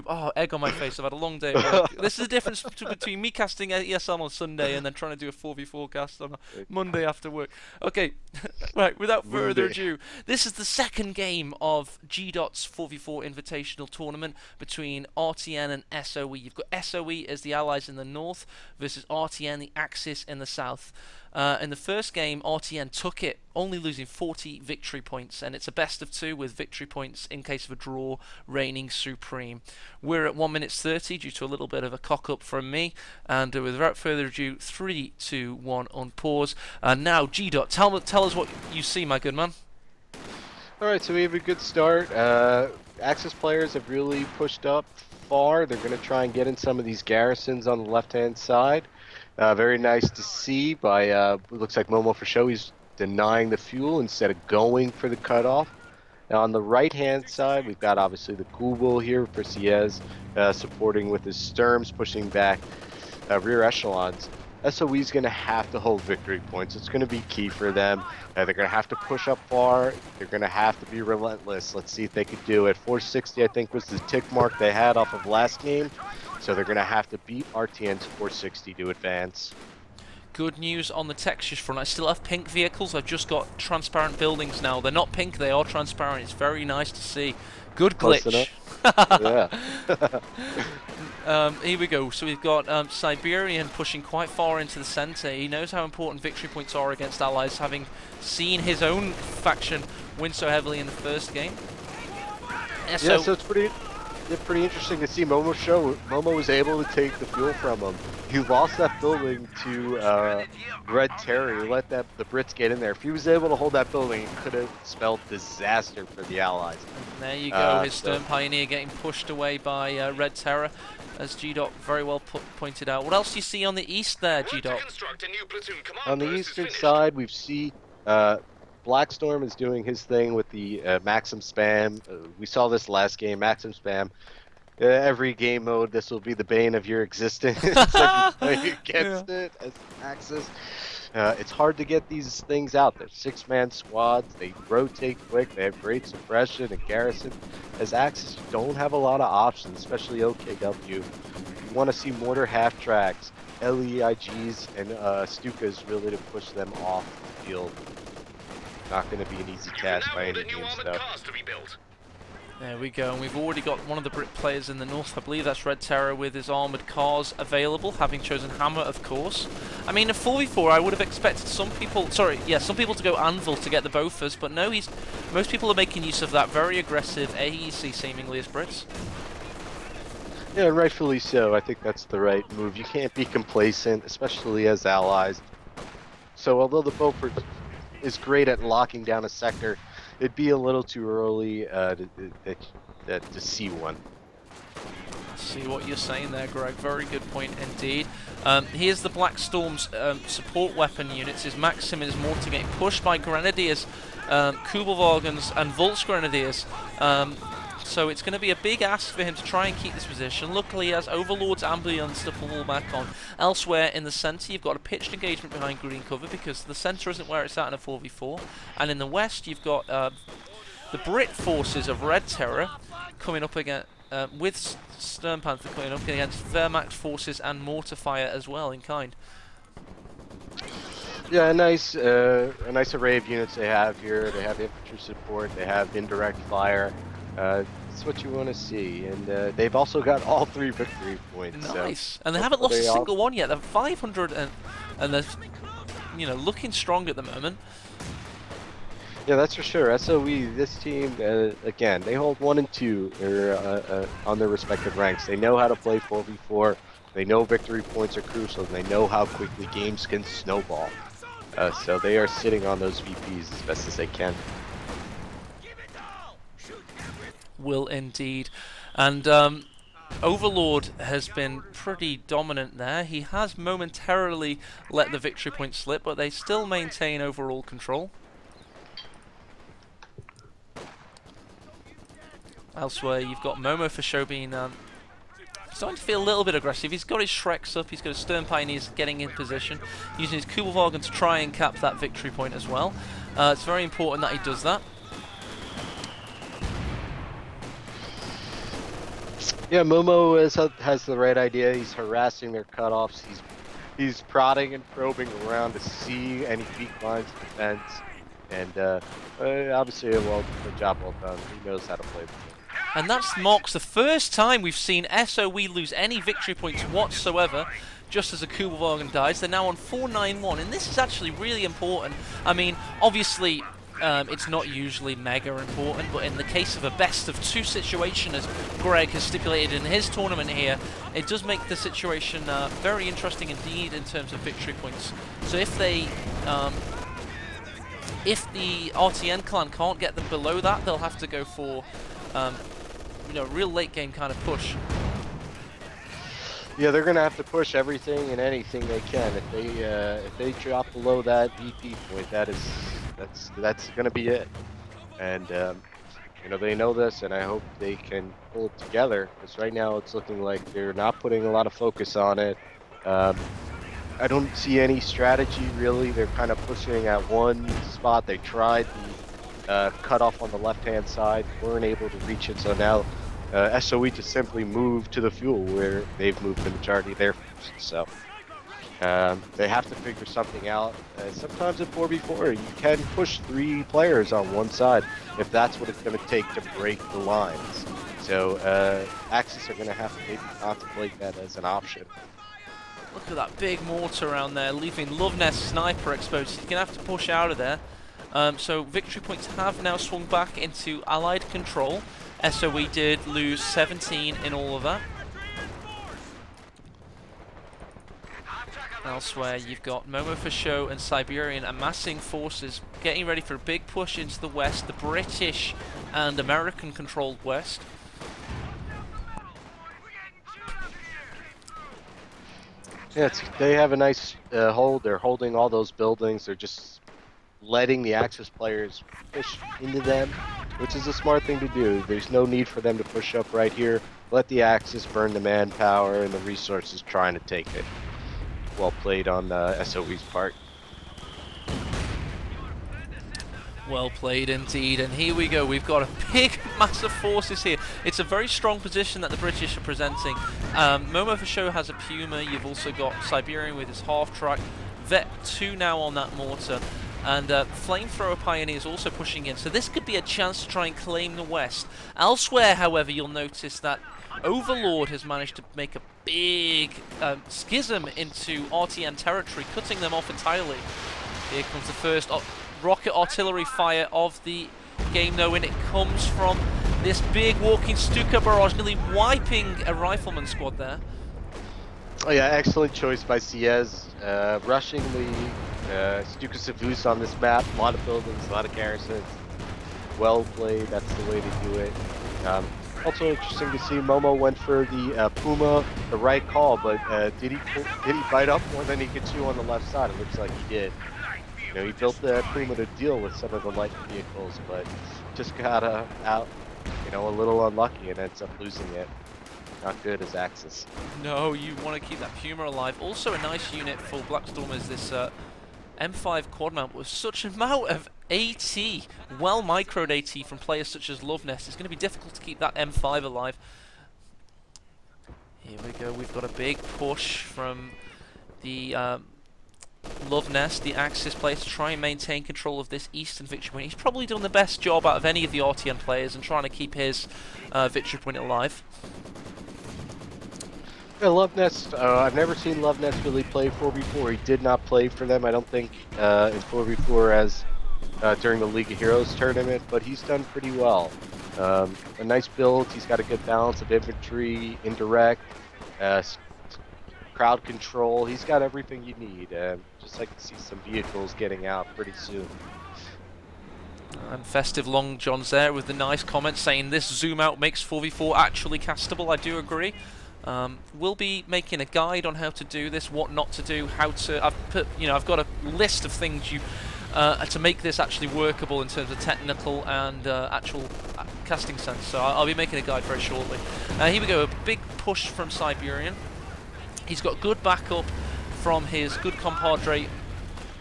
Oh, egg on my face. I've had a long day at work. This is the difference between me casting ESL on Sunday and then trying to do a 4v4 cast on a Monday after work. Okay, right, without further Monday. ado, this is the second game of G.Dot's 4v4 Invitational Tournament between RtN and SOE. You've got SOE as the allies in the north versus RtN, the Axis, in the south. In the first game, RtN took it, only losing 40 victory points, and it's a best of 2 with victory points in case of a draw reigning supreme. We're at 1 minute 30 due to a little bit of a cock-up from me, and without further ado, 3, 2, 1 on pause. And now, G-Dot, tell us what you see, my good man. Alright, so we have a good start. Axis players have really pushed up far. They're going to try and get in some of these garrisons on the left-hand side. Very nice to see by, it looks like Momo for show. He's denying the fuel instead of going for the cutoff. Now on the right-hand side, we've got obviously the Kubel here for Siez, supporting with his Sturms, pushing back rear echelons. SOE's going to have to hold victory points. It's going to be key for them. They're going to have to push up far. They're going to have to be relentless. Let's see if they could do it. 460, I think, was the tick mark they had off of last game. So they're going to have to beat RtN's 460 to advance. Good news on the textures front. I still have pink vehicles. I've just got transparent buildings now. They're not pink, they are transparent. It's very nice to see. Good glitch. Yeah. Here we go. So we've got Siberian pushing quite far into the center. He knows how important victory points are against allies, having seen his own faction win so heavily in the first game. Yeah, so it's pretty interesting to see Momo show. Momo was able to take the fuel from him. He lost that building to Red Terror. He let the Brits get in there. If he was able to hold that building, it could have spelled disaster for the Allies. And there you go, his Stern Pioneer getting pushed away by Red Terror, as G-Dot very well pointed out. What else do you see on the east there, G-Dot? On the eastern side, we see Blackstorm is doing his thing with the Maxim spam. We saw this last game, Maxim spam. Every game mode, this will be the bane of your existence if you play against it as Axis. It's hard to get these things out. They're 6-man squads. They rotate quick. They have great suppression and garrison. As Axis, you don't have a lot of options, especially OKW. You want to see mortar half tracks, LEIGs, and Stukas really to push them off the field. Not going to be an easy task by any means, though. There we go, and we've already got one of the Brit players in the north. I believe that's Red Terror with his armoured cars available, having chosen Hammer, of course. I mean, a 4v4, I would have expected some people to go Anvil to get the Bofors, but no, most people are making use of that very aggressive AEC, seemingly, as Brits. Yeah, rightfully so. I think that's the right move. You can't be complacent, especially as allies. So although the Beaufort is great at locking down a sector, it'd be a little too early to see one. See what you're saying there, Greg. Very good point indeed. Here's the Black Storm's support weapon units. His Maxim is mortar getting pushed by Grenadiers, Kubelwagens and Volks Grenadiers. So it's going to be a big ask for him to try and keep this position. Luckily, he has Overlord's Ambulance to fall back on. Elsewhere in the centre, you've got a pitched engagement behind green cover because the centre isn't where it's at in a 4v4. And in the west, you've got the Brit forces of Red Terror coming up against, with Stern Panther coming up against Wehrmacht forces and mortar fire as well in kind. Yeah, a nice array of units they have here. They have infantry support. They have indirect fire. It's what you want to see, and they've also got all 3 victory points. Nice, so and they haven't lost a single one yet. They're 500 and they're, looking strong at the moment. Yeah, that's for sure. SOE, this team, again, they hold 1 and 2 on their respective ranks. They know how to play 4v4. They know victory points are crucial, and they know how quickly games can snowball. So they are sitting on those VPs as best as they can. Will indeed. And Overlord has been pretty dominant there. He has momentarily let the victory point slip, but they still maintain overall control. Elsewhere, you've got Momo for show being starting to feel a little bit aggressive. He's got his Shreks up, he's got his Stern Pioneers getting in position, using his Kubelwagen to try and cap that victory point as well. It's very important that he does that. Yeah, Momo has the right idea. He's harassing their cutoffs. He's prodding and probing around to see any weak lines of defense, and obviously, a job well done. He knows how to play the game. And that marks the first time we've seen SOE lose any victory points whatsoever, just as a Kubelwagen dies. They're now on 4-9-1, and this is actually really important. I mean, obviously, it's not usually mega important, but in the case of a best-of-2 situation, as Greg has stipulated in his tournament here, it does make the situation very interesting indeed in terms of victory points. So if they... if the RtN clan can't get them below that, they'll have to go for real late game kind of push. Yeah, they're gonna have to push everything and anything they can. If they drop below that VP point, that's gonna be it. And they know this, and I hope they can pull it together. Because right now it's looking like they're not putting a lot of focus on it. I don't see any strategy really. They're kind of pushing at one spot. They tried the cutoff on the left-hand side, weren't able to reach it. So now SOE just simply moved to the fuel where they've moved the majority of their forces. So they have to figure something out. Sometimes in 4v4, you can push 3 players on one side if that's what it's going to take to break the lines. So Axis are going to have to maybe contemplate that as an option. Look at that big mortar around there, leaving Loveness Sniper exposed. He's going to have to push out of there. So victory points have now swung back into Allied control. SOE did lose 17 in all of that. Elsewhere, you've got Momo for Show and Siberian amassing forces, getting ready for a big push into the west, the British and American-controlled west. Yeah, they have a nice hold. They're holding all those buildings. They're just letting the Axis players push into them, which is a smart thing to do. There's no need for them to push up right here. Let the Axis burn the manpower and the resources trying to take it. Well played on SOE's part. Well played indeed, and here we go. We've got a big mass of forces here. It's a very strong position that the British are presenting. Momo for Show has a Puma. You've also got Siberian with his half-track. Vet 2 now on that mortar. And Flamethrower Pioneer is also pushing in. So this could be a chance to try and claim the west. Elsewhere, however, you'll notice that Overlord has managed to make a big schism into RtN territory, cutting them off entirely. Here comes the first rocket artillery fire of the game, though, and it comes from this big walking Stuka barrage, nearly wiping a rifleman squad there. Oh yeah, excellent choice by Ciez. Rushing the Stuka Savus on this map, a lot of buildings, a lot of garrisons. Well played, that's the way to do it. Also interesting to see Momo went for the Puma, the right call, but did he bite up more than he could chew on the left side? It looks like he did. He built the Puma to deal with some of the light vehicles, but just got out, a little unlucky and ends up losing it. Not good as Axis. No, you want to keep that Puma alive. Also a nice unit for Blackstorm is this M5 quad mount with such an amount of AT, well microed AT from players such as Loveness. It's going to be difficult to keep that M5 alive. Here we go, we've got a big push from the Loveness, the Axis player, to try and maintain control of this eastern victory point. He's probably done the best job out of any of the RtN players and trying to keep his victory point alive. Yeah, Loveness, I've never seen Loveness really play 4v4. He did not play for them, I don't think, in 4v4 as during the League of Heroes tournament, but he's done pretty well. A nice build, he's got a good balance of infantry, indirect, crowd control. He's got everything you need. Just like to see some vehicles getting out pretty soon. And Festive Long John's there with the nice comment saying this zoom out makes 4v4 actually castable. I do agree. We'll be making a guide on how to do this, what not to do, how to. I've got a list of things to make this actually workable in terms of technical and actual casting sense. So I'll be making a guide very shortly. Here we go, a big push from Siberian. He's got good backup from his good compadre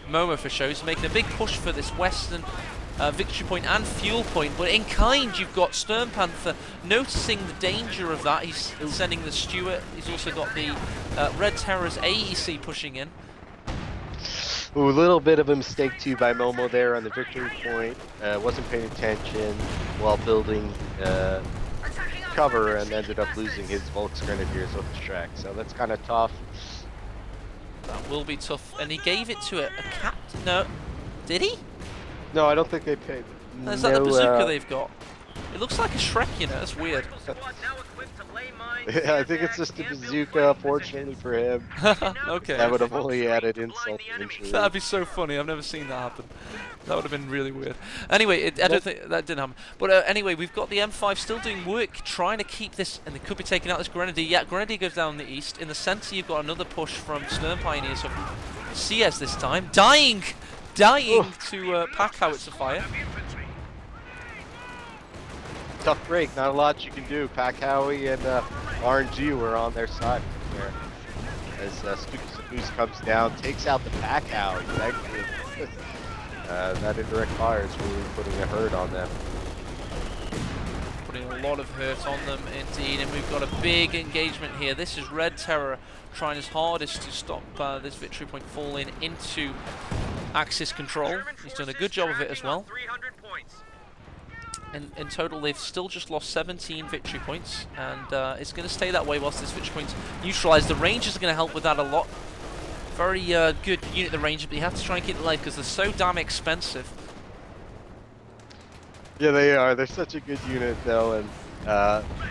Momo for Show. He's making a big push for this western victory point and fuel point, but in kind you've got Stern Panther noticing the danger of that. He's sending the Stewart. He's also got the Red Terror's AEC pushing in. Ooh, a little bit of a mistake too by Momo there on the victory point. Wasn't paying attention while building cover and ended up losing his Volks Grenadiers off the track. So that's kind of tough. That will be tough. And he gave it to a cat. No, did he? No, I don't think they paid. Is that the bazooka they've got? It looks like a Shrek, you know. That's weird. Yeah, I think it's just a bazooka, fortunately for him. Okay. That would have only added insult to injury. That'd be so funny. I've never seen that happen. That would have been really weird. Anyway, I don't think that didn't happen. But anyway, we've got the M5 still doing work, trying to keep this, and they could be taking out this Grenadier. Yeah, Grenadier goes down in the east. In the centre, you've got another push from Stern Pioneer, so CS this time. Dying to pack howitzer fire. Tough break, not a lot you can do. Pack Howie and RNG were on their side here. As Stukas comes down, takes out the Pack Howie. Thankfully, that indirect fire is really putting a hurt on them. Putting a lot of hurt on them indeed, and we've got a big engagement here. This is Red Terror trying his hardest to stop this victory point falling into Axis control. He's done a good job of it as well. In total, they've still just lost 17 victory points, and it's going to stay that way whilst this victory point's neutralised. The Rangers are going to help with that a lot. Very good unit, the Ranger, but you have to try and keep it light because they're so damn expensive. Yeah, they are. They're such a good unit, though, and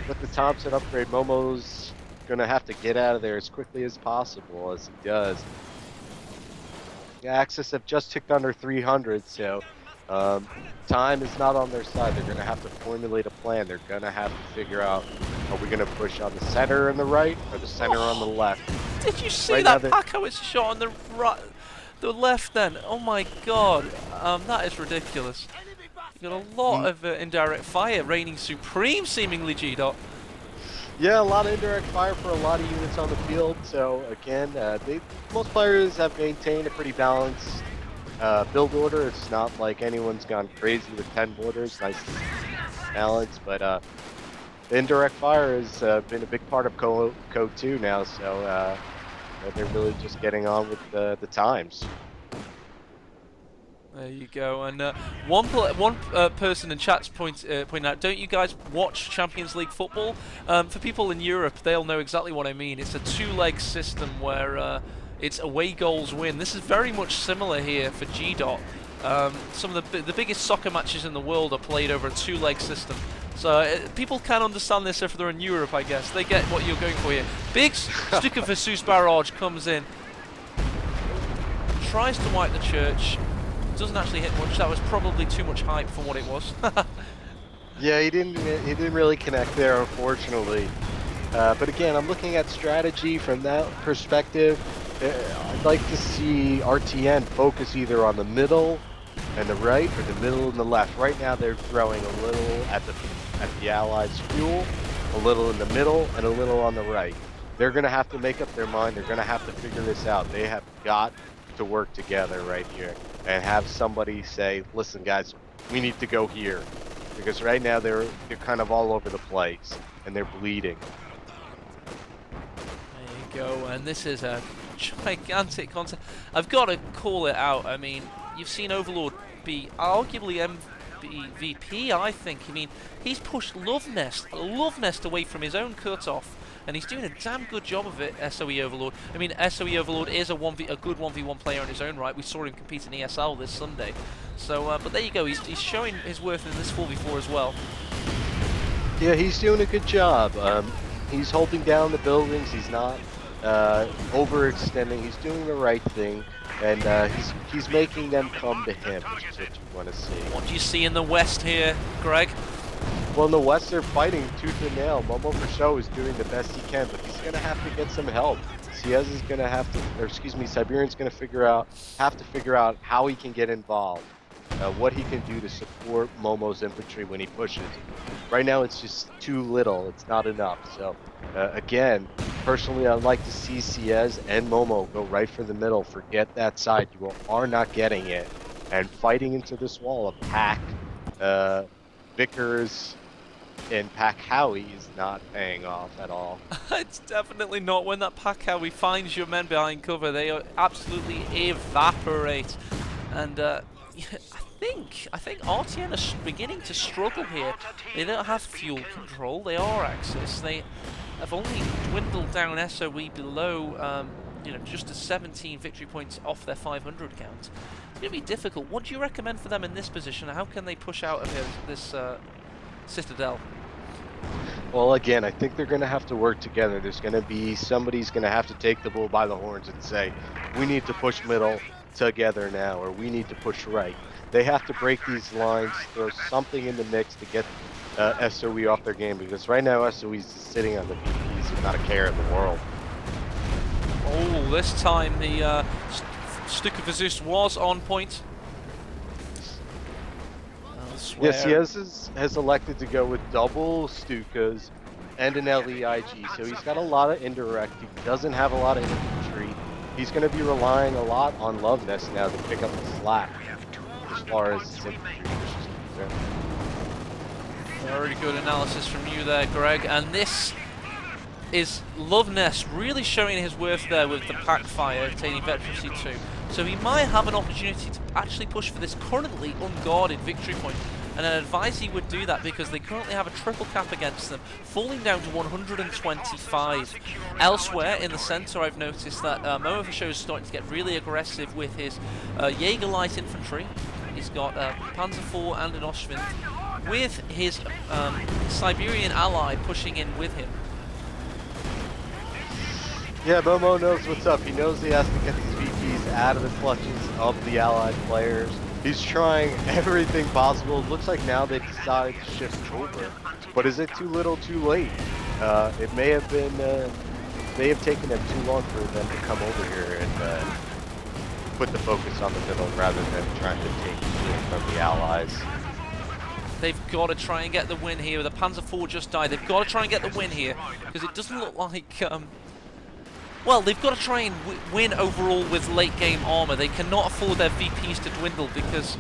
with the Thompson upgrade, Momo's going to have to get out of there as quickly as possible, as he does. The Axis have just ticked under 300, so time is not on their side. They're going to have to formulate a plan. They're going to have to figure out, are we going to push on the center and the right, or the center on the left? Did you see Right that now pack howitzer shot on the right, the left then? Oh my god, that is ridiculous. You've got a lot of indirect fire reigning supreme, seemingly, G-Dot. Yeah, a lot of indirect fire for a lot of units on the field. So again, most players have maintained a pretty balanced build order. It's not like anyone's gone crazy with 10 borders. Nice balance, but the indirect fire has been a big part of Code 2 now. So they're really just getting on with the times. There you go, and one person in chat's pointing out, don't you guys watch Champions League football? For people in Europe, they'll know exactly what I mean. It's a two-leg system where it's away goals win. This is very much similar here for G-Dot. Some of the biggest soccer matches in the world are played over a two-leg system. So people can understand this if they're in Europe, I guess. They get what you're going for here. Big Stuka Versus barrage comes in, tries to wipe the church. Doesn't actually hit much. That was probably too much hype for what it was. Yeah, he didn't really connect there, unfortunately. But again, I'm looking at strategy from that perspective. I'd like to see RtN focus either on the middle and the right, or the middle and the left. Right now, they're throwing a little at the Allies' fuel, a little in the middle, and a little on the right. They're going to have to make up their mind. They're going to have to figure this out. They have got to work together right here and have somebody say, listen guys, we need to go here, because right now they're kind of all over the place and they're bleeding. There you go, and this is a gigantic concept. I've got to call it out. I mean, you've seen Overlord be arguably MVP, I think. I mean, he's pushed Love Nest away from his own cutoff, and he's doing a damn good job of it, SOE Overlord. I mean, SOE Overlord is a good 1v1 player in his own right. We saw him compete in ESL this Sunday. So, but there you go. He's showing his worth in this 4v4 as well. Yeah, he's doing a good job. He's holding down the buildings. He's not overextending. He's doing the right thing, and he's making them come to him, which is what you want to see. What do you see in the west here, Greg? Well, in the West, they're fighting tooth and nail. Momo for show is doing the best he can, but he's going to have to get some help. Siez is going to have to, or excuse me, Siberian's going to have to figure out how he can get involved, what he can do to support Momo's infantry when he pushes. Right now, it's just too little. It's not enough. So, again, personally, I'd like to see Siez and Momo go right for the middle. Forget that side. You are not getting it. and fighting into this wall of Pack, Vickers, and Pack Howie is not paying off at all. It's definitely not. When that Pack Howie finds your men behind cover, they absolutely evaporate. And I think RtN are beginning to struggle here. They don't have fuel control. They are Axis. They have only dwindled down SOE below, just to 17 victory points off their 500 count. It's going to be difficult. What do you recommend for them in this position? How can they push out of this Citadel? Well, again, I think they're going to have to work together. There's going to be somebody's going to have to take the bull by the horns and say, we need to push middle together now, or we need to push right. They have to break these lines, throw something in the mix to get SOE off their game, because right now SOE is sitting on the VPs with not a care in the world. Oh, this time the Stuka was on point. Yes, he has elected to go with double Stukas and an LEIG, so he's got a lot of indirect. He doesn't have a lot of infantry. He's going to be relying a lot on Loveness now to pick up the slack as far as his infantry is concerned. Very good analysis from you there, Greg. And this is Loveness really showing his worth there with the pack fire, obtaining Veterancy 2. So he might have an opportunity to actually push for this currently unguarded victory point. And I'd advise he would do that because they currently have a triple cap against them, falling down to 125. Elsewhere in the centre, I've noticed that Moofisho is starting to get really aggressive with his Jaeger light infantry. He's got Panzer IV and an Ostwind, with his Siberian ally pushing in with him. Yeah, Momo knows what's up. He knows he has to get these VPs out of the clutches of the allied players. He's trying everything possible. It looks like now they decided to shift over. But is it too little, too late? It may have been, may have taken them too long for them to come over here and put the focus on the middle rather than trying to take it from the allies. They've got to try and get the win here. The Panzer IV just died. They've got to try and get the win here because it doesn't look like... well, they've got to try and win overall with late game armor. They cannot afford their VPs to dwindle because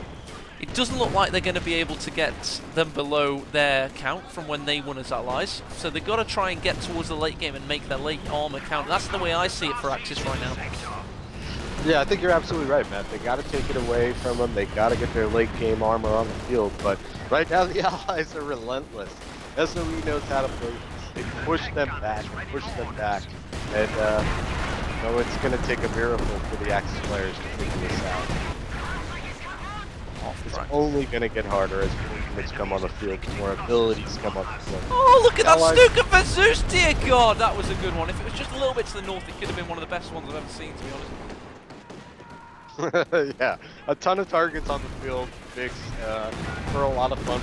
it doesn't look like they're going to be able to get them below their count from when they won as allies. So they've got to try and get towards the late game and make their late armor count. That's the way I see it for Axis right now. Yeah, I think you're absolutely right, Matt. They got to take it away from them. They got to get their late game armor on the field. But right now the allies are relentless. SOE knows how to play. They push them back, and it's going to take a miracle for the Axis players to figure this out. It's only going to get harder as more units come on the field, more abilities come on the field. Oh, look at that Stuka for Zeus, dear God! That was a good one. If it was just a little bit to the north, it could have been one of the best ones I've ever seen, to be honest. Yeah, a ton of targets on the field, Vix, for a lot of fun.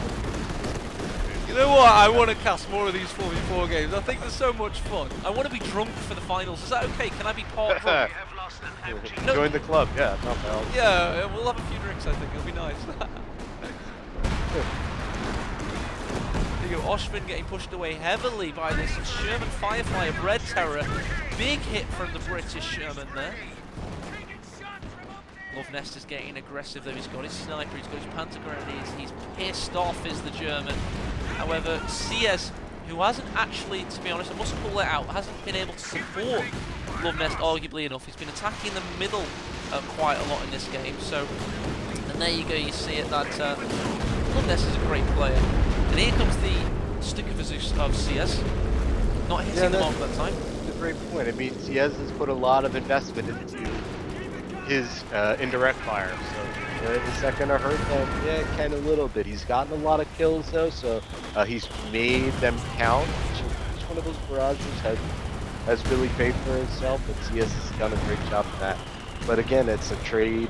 You know what? I want to cast more of these 4v4 games. I think they're so much fun. I want to be drunk for the finals. Is that okay? Can I be part drunk? No. Join the club, yeah. Yeah, we'll have a few drinks, I think. It'll be nice. There you go, Ostwind getting pushed away heavily by this Sherman Firefly of Red Terror. Big hit from the British Sherman there. Loveness is getting aggressive though. He's got his sniper, he's got his Panzer Grenadiers, he's pissed off is the German. However, CS, who hasn't actually, to be honest, I must call it out, hasn't been able to support Loveness arguably enough. He's been attacking the middle quite a lot in this game. So, and there you go, you see it that Loveness is a great player. And here comes the Stuka of CS. Not hitting the mark that time. That's a great point. I mean, CS has put a lot of investment into his indirect fire, so is that going to hurt them? Yeah, kind of a little bit. He's gotten a lot of kills though, so he's made them count. Each one of those barrages has really paid for itself, and CS has done a great job of that. But again, it's a trade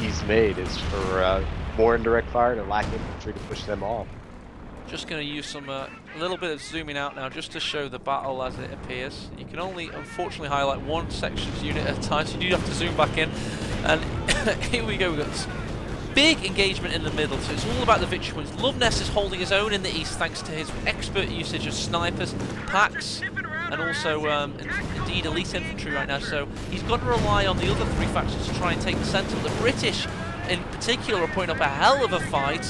he's made. It's for more indirect fire to lack infantry to push them off. Just going to use some a little bit of zooming out now just to show the battle as it appears. You can only unfortunately highlight one section's unit at a time, so you do have to zoom back in. And here we go, we've got this big engagement in the middle, so it's all about the victory points. Loveness is holding his own in the east thanks to his expert usage of snipers, packs, and also indeed elite infantry right now. So he's got to rely on the other three factions to try and take the centre. The British in particular are putting up a hell of a fight,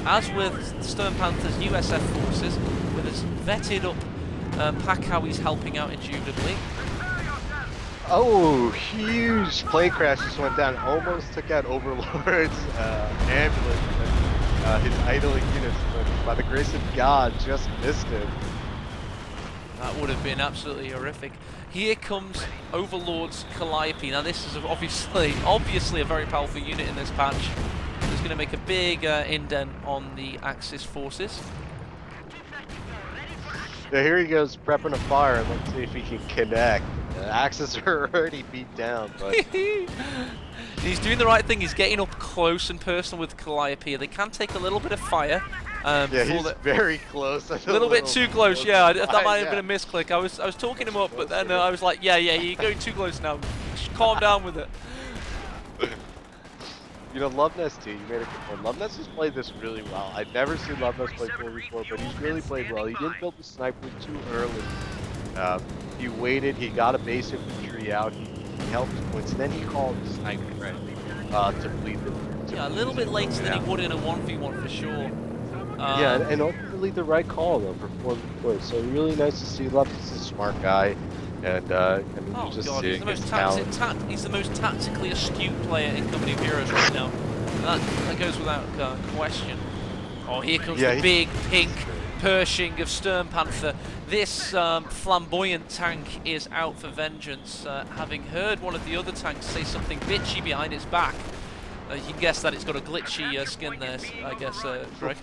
as with Stern Panther's USF forces, with his vetted up Packowies helping out indubitably. Oh, huge plane crash just went down. Almost took out Overlord's ambulance. His idling units, but by the grace of God, just missed him. That would have been absolutely horrific. Here comes Overlord's Calliope. Now this is obviously a very powerful unit in this patch. It's going to make a big indent on the Axis forces. Yeah, here he goes prepping a fire, and let's see if he can connect. Axis are already beat down, but he's doing the right thing. He's getting up close and personal with Calliope. They can take a little bit of fire. Yeah, he's very close. A little bit too close. Yeah, that might have been a misclick. I was talking him up, but then I was like, yeah, you're going too close now. Just calm down with it. You know, Loveness too, you made a good point. Loveness has played this really well. I've never seen Loveness play 4v4, but he's really played well. He didn't build the sniper too early. He waited, he got a base infantry out, he helped points, then he called the sniper to bleed them. Yeah, a little bit later than he would in a 1v1 for sure. Yeah, and ultimately the right call though for 4v4. So really nice to see. Loveness is a smart guy. And I mean, oh just god, he's the most tactically astute player in Company of Heroes right now. That goes without question. Oh, here comes the big pink Pershing of Stern Panther. This flamboyant tank is out for vengeance, having heard one of the other tanks say something bitchy behind its back. You can guess that it's got a glitchy skin there, I guess, Greg.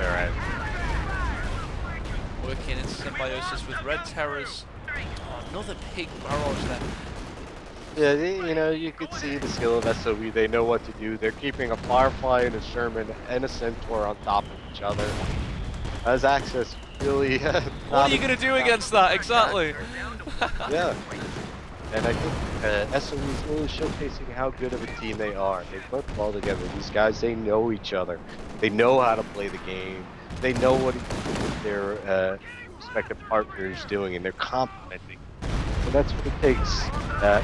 Alright. Working in symbiosis with Red Terrors. Oh, another big barrage there. Yeah, you know, you could see the skill of SOE. They know what to do. They're keeping a Firefly and a Sherman and a Centaur on top of each other. As Axis really... what are you going to do against that? Exactly. Yeah. And I think SOE is really showcasing how good of a team they are. They work well together. These guys, they know each other. They know how to play the game. They know what their respective partners doing, and they're complementing. And that's what it takes to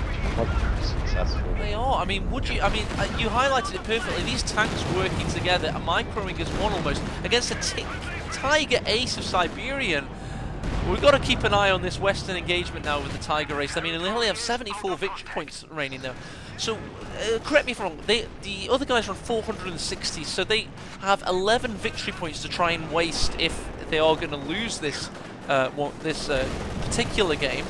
be successful. They are. I mean, you highlighted it perfectly. These tanks working together, a microing as one almost, against a Tiger Ace of Siberian. We've got to keep an eye on this Western engagement now with the Tiger Ace. I mean, they only have 74 victory points remaining now. So, correct me if I'm wrong, the other guys are on 460, so they have 11 victory points to try and waste if they are going to lose this particular game.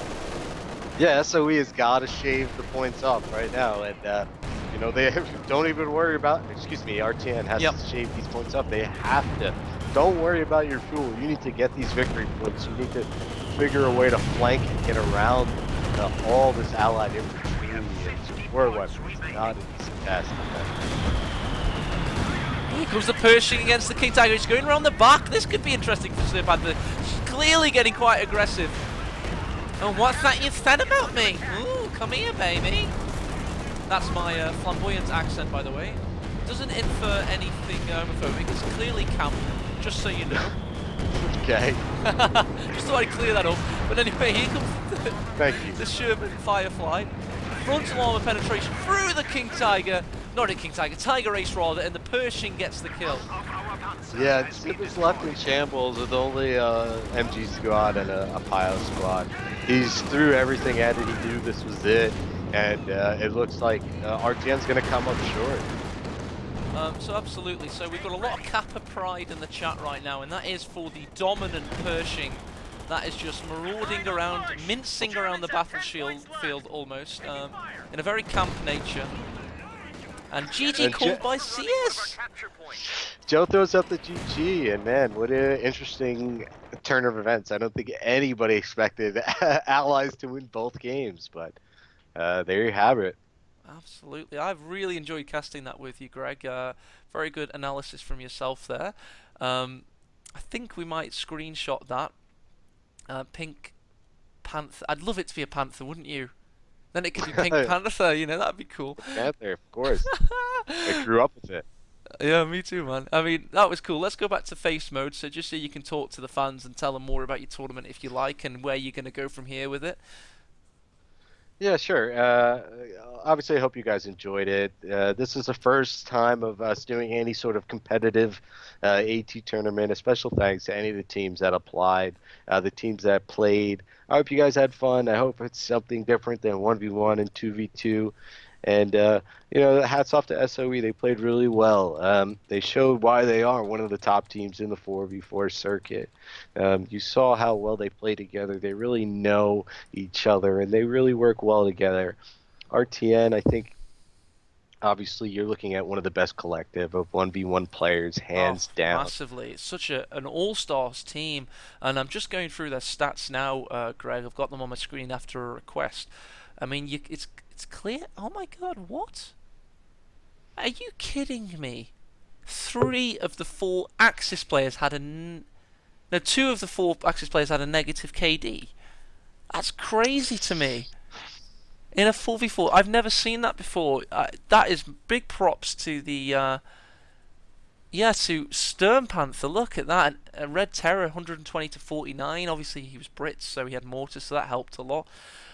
Yeah, SOE has got to shave the points up right now, and you know, they don't even worry about. Excuse me, RtN has to shave these points up. They have to. Don't worry about your fuel. You need to get these victory points. You need to figure a way to flank and get around all this allied infantry and support weapons. Not an easy task. Here comes the Pershing against the King Tiger. He's going around the back. This could be interesting for Stern Panther. She's clearly getting quite aggressive. Oh, what's that you said about me? Ooh, come here, baby. That's my flamboyant accent, by the way. Doesn't infer anything homophobic. It's clearly camp, just so you know. Okay. Just thought I'd clear that up. But anyway, here comes the Sherman Firefly. Frontal armor penetration through the King Tiger. Not a King Tiger, Tiger Ace rather, and the Pershing gets the kill. Yeah, Skip is left in shambles with only MG squad and a Pyro squad. He's threw everything at it. He knew this was it. And it looks like RtN's going to come up short. So absolutely. So we've got a lot of Kappa pride in the chat right now, and that is for the dominant Pershing. That is just marauding around, mincing around the battlefield almost, in a very camp nature. And GG called by CS. Joe throws up the GG, and man, what an interesting turn of events. I don't think anybody expected Allies to win both games, but there you have it. Absolutely. I've really enjoyed casting that with you, Greg. Very good analysis from yourself there. I think we might screenshot that. Pink Panther. I'd love it to be a Panther, wouldn't you? Then it could be Pink Panther, you know, that'd be cool. Panther, of course. I grew up with it. Yeah, me too, man. I mean, that was cool. Let's go back to face mode, so just so you can talk to the fans and tell them more about your tournament if you like, and where you're going to go from here with it. Yeah, sure. Obviously, I hope you guys enjoyed it. This is the first time of us doing any sort of competitive AT tournament. A special thanks to any of the teams that applied, the teams that played. I hope you guys had fun. I hope it's something different than 1v1 and 2v2. And hats off to SOE. They played really well. They showed why they are one of the top teams in the 4v4 circuit. You saw how well they play together. They really know each other, and they really work well together. RtN, I think, obviously, you're looking at one of the best collective of 1v1 players, Oh, hands down. massively. It's such an all-stars team, and I'm just going through their stats now, Greg. I've got them on my screen after a request. I mean, it's clear. Oh my God, what? Are you kidding me? Three of the four Axis players had no, two of the four Axis players had a negative KD. That's crazy to me. In a 4v4, I've never seen that before. That is big props to the to Stern Panther. Look at that. Red Terror 120 to 49. Obviously, he was Brits, so he had mortars, so that helped a lot.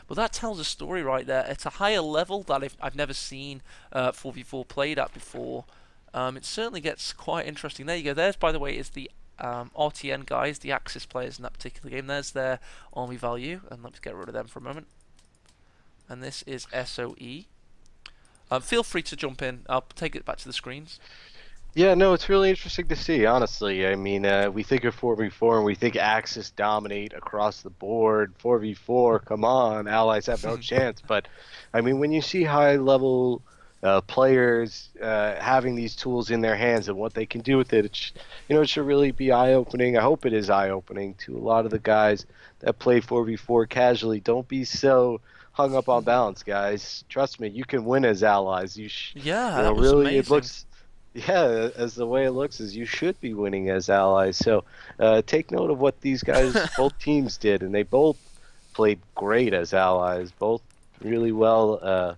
But that tells a story right there. It's a higher level that I've never seen 4v4 played at before. It certainly gets quite interesting. There you go. There's, by the way, is the RtN guys, the Axis players in that particular game. There's their army value, and let's get rid of them for a moment. And this is SOE. Feel free to jump in. I'll take it back to the screens. Yeah, no, it's really interesting to see, honestly. I mean, we think of 4v4 and we think Axis dominate across the board. 4v4, come on, allies have no chance. But, I mean, when you see high level players having these tools in their hands and what they can do with it, it should really be eye opening. I hope it is eye opening to a lot of the guys that play 4v4 casually. Don't be so hung up on balance, guys. Trust me, you can win as allies. Yeah, that was Really, it amazing. looks. Yeah, as the way it looks is you should be winning as allies. So take note of what these guys, both teams did, and they both played great as allies, both really well,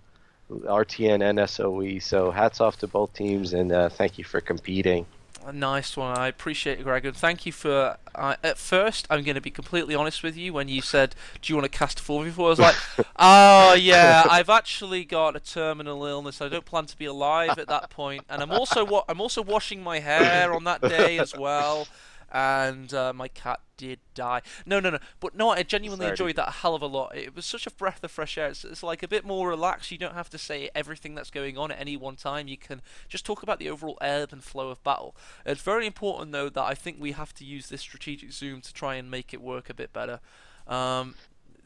RTN and SOE. So hats off to both teams, and thank you for competing. A nice one. I appreciate it, Greg, and thank you for. At first, I'm going to be completely honest with you. When you said, "Do you want to cast 4v4?" I was like, "Oh yeah, I've actually got a terminal illness. I don't plan to be alive at that point, and I'm also washing my hair on that day as well." And my cat did die. No, no, no. But no, I genuinely Sorry to enjoyed that a hell of a lot. It was such a breath of fresh air. It's like a bit more relaxed. You don't have to say everything that's going on at any one time. You can just talk about the overall ebb and flow of battle. It's very important, though, that I think we have to use this strategic zoom to try and make it work a bit better. Um,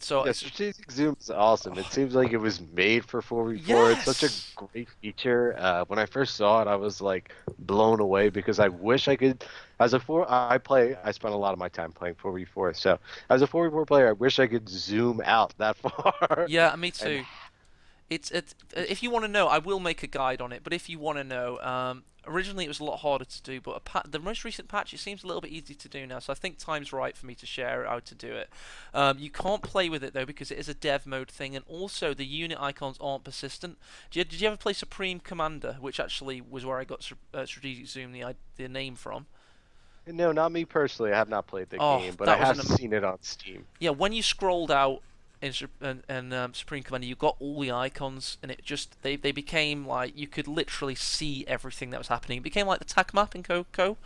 so Yeah, it's strategic zoom is awesome. It seems like it was made for 4v4. It's such a yes. great feature. When I first saw it, I was like blown away because I wish I could. As a four, I spent a lot of my time playing 4v4. So as a 4v4 player, I wish I could zoom out that far. Yeah, me And too. It's if you want to know, I will make a guide on it. But if you want to know, originally it was a lot harder to do, but the most recent patch it seems a little bit easy to do now. So I think time's right for me to share how to do it. You can't play with it though because it is a dev mode thing, and also the unit icons aren't persistent. Did you ever play Supreme Commander, which actually was where I got Strategic Zoom the name from? no, not me personally. I have not played the Oh, game, but I that was have seen it on Steam. yeah, when you scrolled out in Supreme Commander, you got all the icons, and it just they became like you could literally see everything that was happening. It became like the tag map in Coco.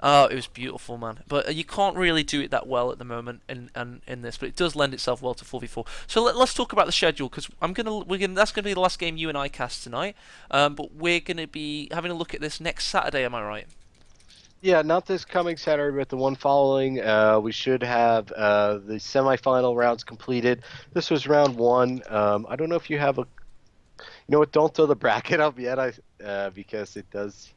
Oh, it was beautiful, man. But you can't really do it that well at the moment in this, but it does lend itself well to 4v4. So let's talk about the schedule because we're gonna that's gonna be the last game you and I cast tonight. But we're gonna be having a look at this next Saturday. Am I right? Yeah, not this coming Saturday, but the one following. We should have the semifinal rounds completed. This was round one. I don't know if you have a. You know what? Don't throw the bracket up yet, because it does,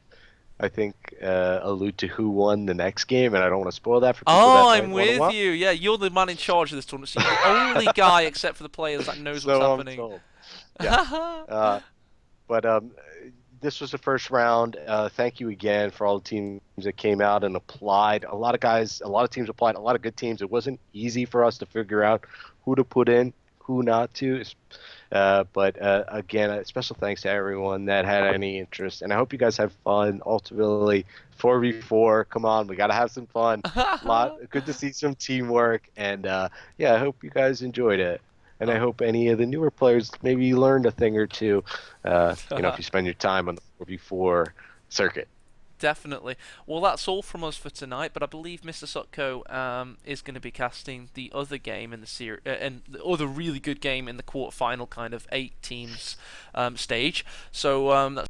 I think, allude to who won the next game, and I don't want to spoil that for people Oh, that might I'm want to with watch. you. Yeah, you're the man in charge of this tournament. So you're the only guy, except for the players, that knows what's So I'm happening. told. Yeah. Uh, but this was the first round. Thank you again for all the teams that came out and applied. A lot of guys, a lot of teams applied, a lot of good teams. It wasn't easy for us to figure out who to put in, who not to. But again, a special thanks to everyone that had any interest. And I hope you guys have fun. Ultimately, 4v4, come on, we got to have some fun. Good to see some teamwork. And yeah, I hope you guys enjoyed it. and I Oh. hope any of the newer players maybe learned a thing or two. If you spend your time on the 4v4 circuit. Definitely. Well, that's all from us for tonight. But I believe Mr. Sutko is going to be casting the other game in the series, and the other really good game in the quarterfinal kind of 8 teams stage. So that's